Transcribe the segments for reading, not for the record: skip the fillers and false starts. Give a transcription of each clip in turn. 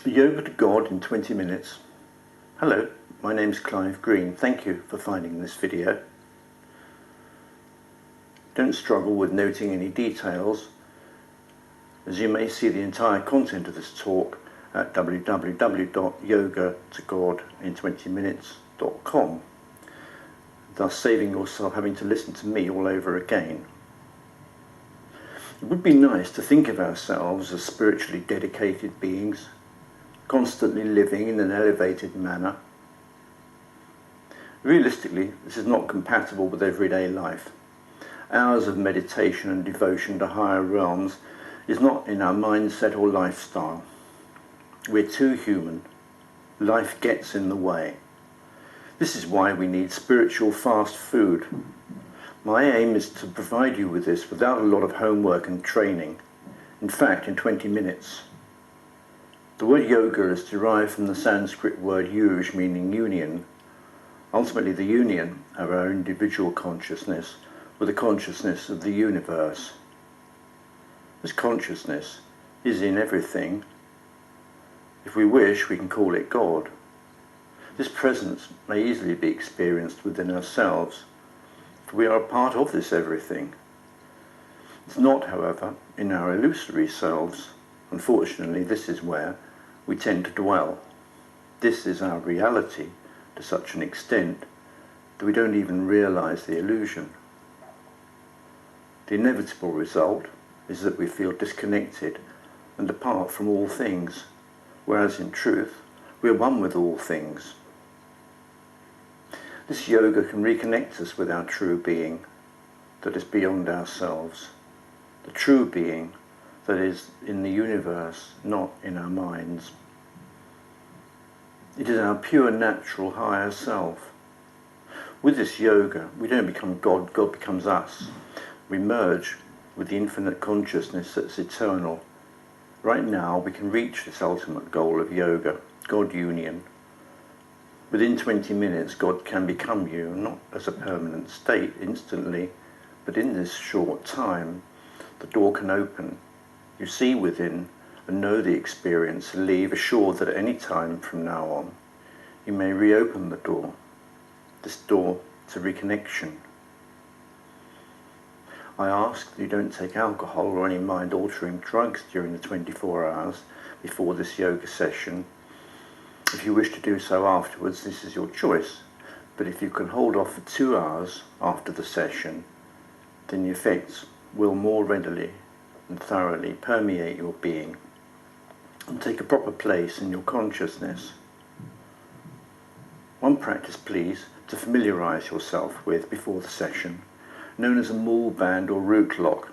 Yoga to God in 20 minutes. Hello, my name's Clive Green. Thank you for finding this video. Don't struggle with noting any details, as you may see the entire content of this talk at www.yogatogodin20minutes.com, thus saving yourself having to listen to me all over again. It would be nice to think of ourselves as spiritually dedicated beings, constantly living in an elevated manner. Realistically, this is not compatible with everyday life. Hours of meditation and devotion to higher realms is not in our mindset or lifestyle. We're too human. Life gets in the way. This is why we need spiritual fast food. My aim is to provide you with this without a lot of homework and training. In fact, in 20 minutes. The word yoga is derived from the Sanskrit word yuj, meaning union. Ultimately, the union of our individual consciousness with the consciousness of the universe. This consciousness is in everything. If we wish, we can call it God. This presence may easily be experienced within ourselves. We are a part of this everything. It's not, however, in our illusory selves. Unfortunately, this is where we tend to dwell. This is our reality to such an extent that we don't even realize the illusion. The inevitable result is that we feel disconnected and apart from all things, whereas in truth, we are one with all things. This yoga can reconnect us with our true being that is beyond ourselves, the true being that is in the universe, not in our minds. It is our pure, natural, higher self. With this yoga, we don't become God, God becomes us. We merge with the infinite consciousness that's eternal. Right now, we can reach this ultimate goal of yoga, God union. Within 20 minutes, God can become you, not as a permanent state instantly, but in this short time, the door can open. You see within and know the experience and leave assured that at any time from now on, you may reopen the door, this door to reconnection. I ask that you don't take alcohol or any mind-altering drugs during the 24 hours before this yoga session. If you wish to do so afterwards, this is your choice, but if you can hold off for 2 hours after the session, then the effects will more readily and thoroughly permeate your being and take a proper place in your consciousness. One practice, please, to familiarise yourself with before the session, known as a mall band or root lock,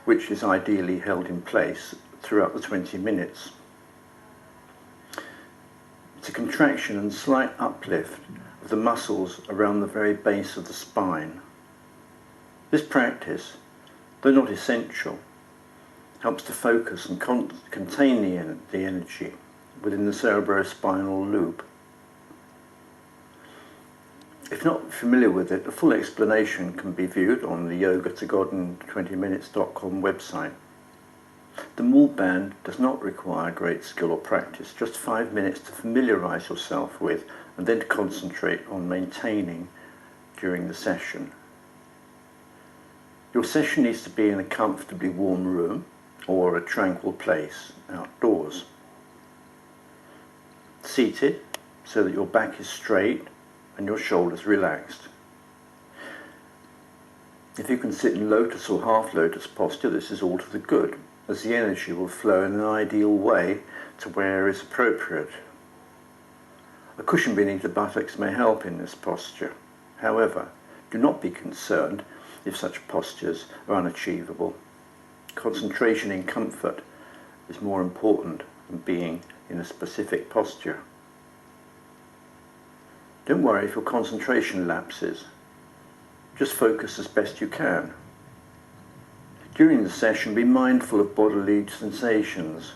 which is ideally held in place throughout the 20 minutes. It's a contraction and slight uplift of the muscles around the very base of the spine. This practice, though not essential, helps to focus and contain the energy within the cerebrospinal loop. If not familiar with it, a full explanation can be viewed on the yogatogodin20minutes.com website. The mall band does not require great skill or practice, just 5 minutes to familiarise yourself with and then to concentrate on maintaining during the session. Your session needs to be in a comfortably warm room or a tranquil place outdoors. Seated so that your back is straight and your shoulders relaxed. If you can sit in lotus or half lotus posture, this is all to the good, as the energy will flow in an ideal way to where is appropriate. A cushion beneath the buttocks may help in this posture. However, do not be concerned if such postures are unachievable. Concentration in comfort is more important than being in a specific posture. Don't worry if your concentration lapses. Just focus as best you can. During the session, be mindful of bodily sensations.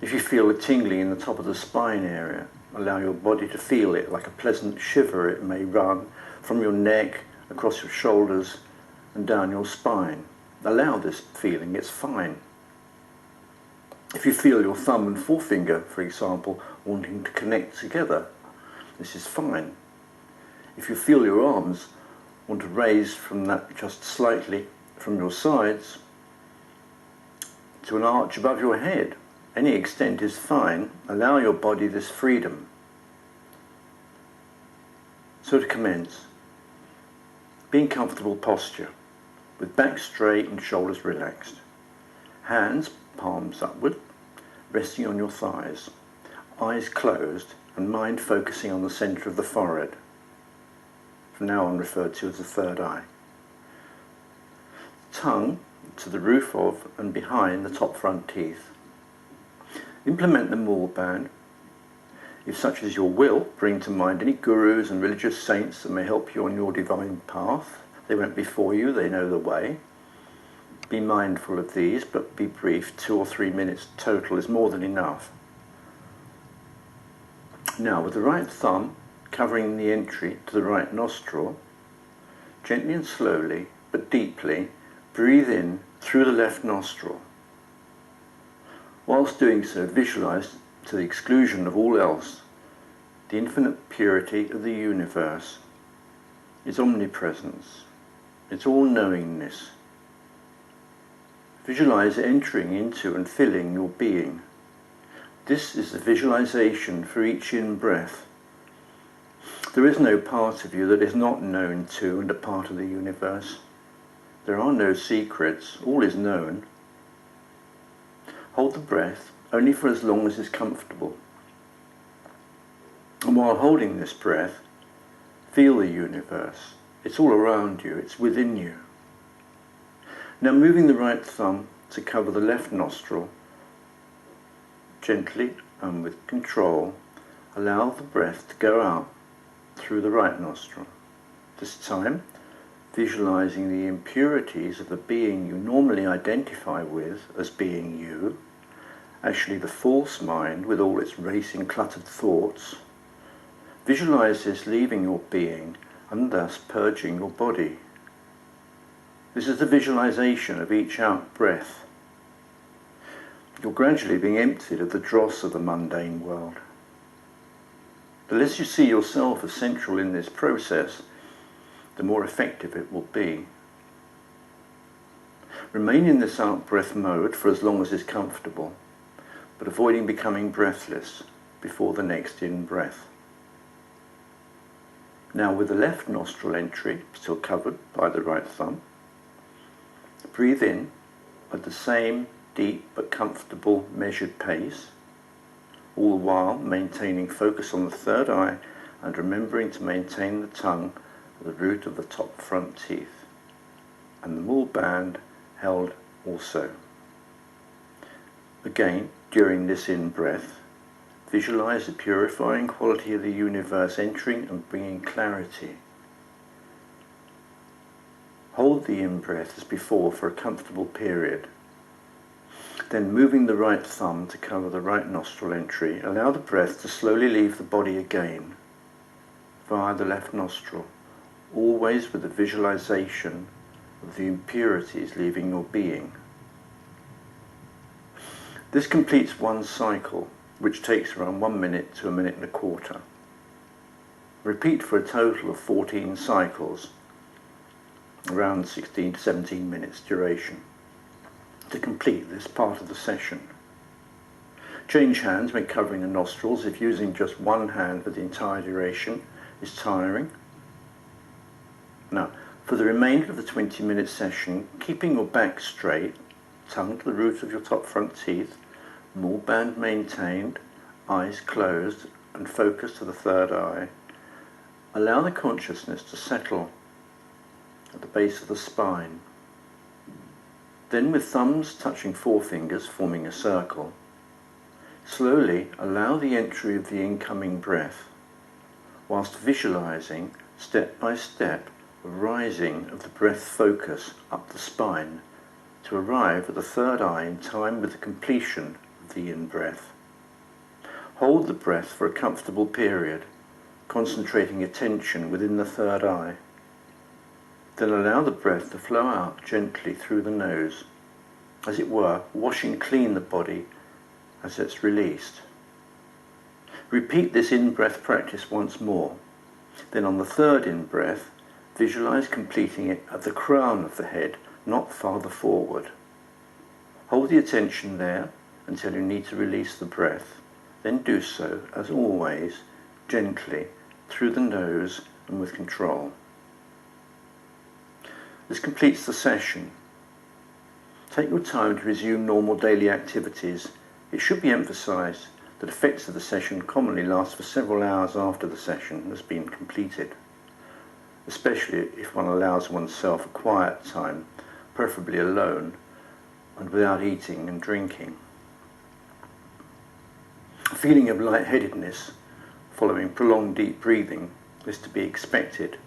If you feel a tingling in the top of the spine area, allow your body to feel it like a pleasant shiver. It may run from your neck, across your shoulders, and down your spine. Allow this feeling, it's fine. If you feel your thumb and forefinger, for example, wanting to connect together, this is fine. If you feel your arms want to raise from that just slightly from your sides to an arch above your head, any extent is fine. Allow your body this freedom. So to commence, be in comfortable posture, with back straight and shoulders relaxed. Hands, palms upward, resting on your thighs, eyes closed and mind focusing on the centre of the forehead, from now on referred to as the third eye. Tongue to the roof of and behind the top front teeth. Implement the Mool band. If such is your will, bring to mind any gurus and religious saints that may help you on your divine path. They went before you, they know the way. Be mindful of these, but be brief. 2 or 3 minutes total is more than enough. Now, with the right thumb covering the entry to the right nostril, gently and slowly, but deeply, breathe in through the left nostril. Whilst doing so, visualize, to the exclusion of all else, the infinite purity of the universe, its omnipresence, its all-knowingness. Visualize entering into and filling your being. This is the visualization for each in-breath. There is no part of you that is not known to and a part of the universe. There are no secrets, all is known. Hold the breath only for as long as is comfortable. And while holding this breath, feel the universe. It's all around you, it's within you. Now moving the right thumb to cover the left nostril, gently and with control, allow the breath to go out through the right nostril. This time, visualizing the impurities of the being you normally identify with as being you, actually the false mind with all its racing cluttered thoughts. Visualize this leaving your being and thus purging your body. This is the visualization of each out breath. You're gradually being emptied of the dross of the mundane world. The less you see yourself as central in this process, the more effective it will be. Remain in this out-breath mode for as long as is comfortable, but avoiding becoming breathless before the next in-breath. Now with the left nostril entry still covered by the right thumb, breathe in at the same deep but comfortable measured pace, all the while maintaining focus on the third eye and remembering to maintain the tongue at the root of the top front teeth, and the Mool band held also. Again, during this in-breath, visualize the purifying quality of the universe entering and bringing clarity. Hold the in-breath as before for a comfortable period. Then moving the right thumb to cover the right nostril entry, allow the breath to slowly leave the body again via the left nostril, always with the visualization of the impurities leaving your being. This completes one cycle, which takes around 1 minute to 1 minute and a quarter. Repeat for a total of 14 cycles, around 16 to 17 minutes duration, to complete this part of the session. Change hands when covering the nostrils if using just one hand for the entire duration is tiring. Now, for the remainder of the 20-minute session, keeping your back straight, tongue to the root of your top front teeth, Mool band maintained, eyes closed and focus to the third eye, allow the consciousness to settle at the base of the spine. Then with thumbs touching forefingers forming a circle, slowly allow the entry of the incoming breath, whilst visualizing step by step a rising of the breath focus up the spine to arrive at the third eye in time with the completion of the in-breath. Hold the breath for a comfortable period, concentrating attention within the third eye. Then allow the breath to flow out gently through the nose, as it were, washing clean the body as it's released. Repeat this in-breath practice once more. Then on the third in-breath, visualize completing it at the crown of the head, not farther forward. Hold the attention there until you need to release the breath. Then do so, as always, gently, through the nose and with control. This completes the session. Take your time to resume normal daily activities. It should be emphasised that effects of the session commonly last for several hours after the session has been completed, especially if one allows oneself a quiet time, preferably alone and without eating and drinking. A feeling of lightheadedness following prolonged deep breathing is to be expected,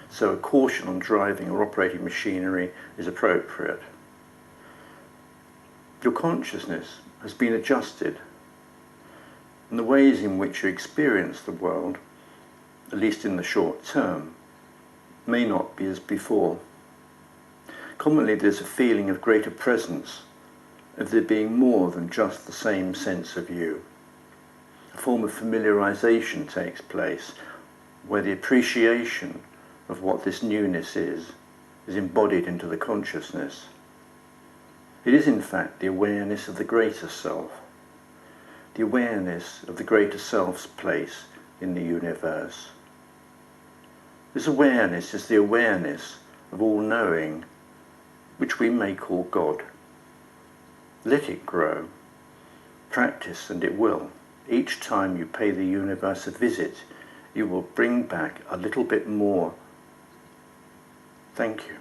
so a caution on driving or operating machinery is appropriate. Your consciousness has been adjusted, and the ways in which you experience the world, at least in the short term, may not be as before. Commonly there's a feeling of greater presence, of there being more than just the same sense of you. A form of familiarization takes place, where the appreciation of what this newness is embodied into the consciousness. It is in fact the awareness of the greater self, the awareness of the greater self's place in the universe. This awareness is the awareness of all knowing, which we may call God. Let it grow. Practice and it will. Each time you pay the universe a visit, you will bring back a little bit more. Thank you.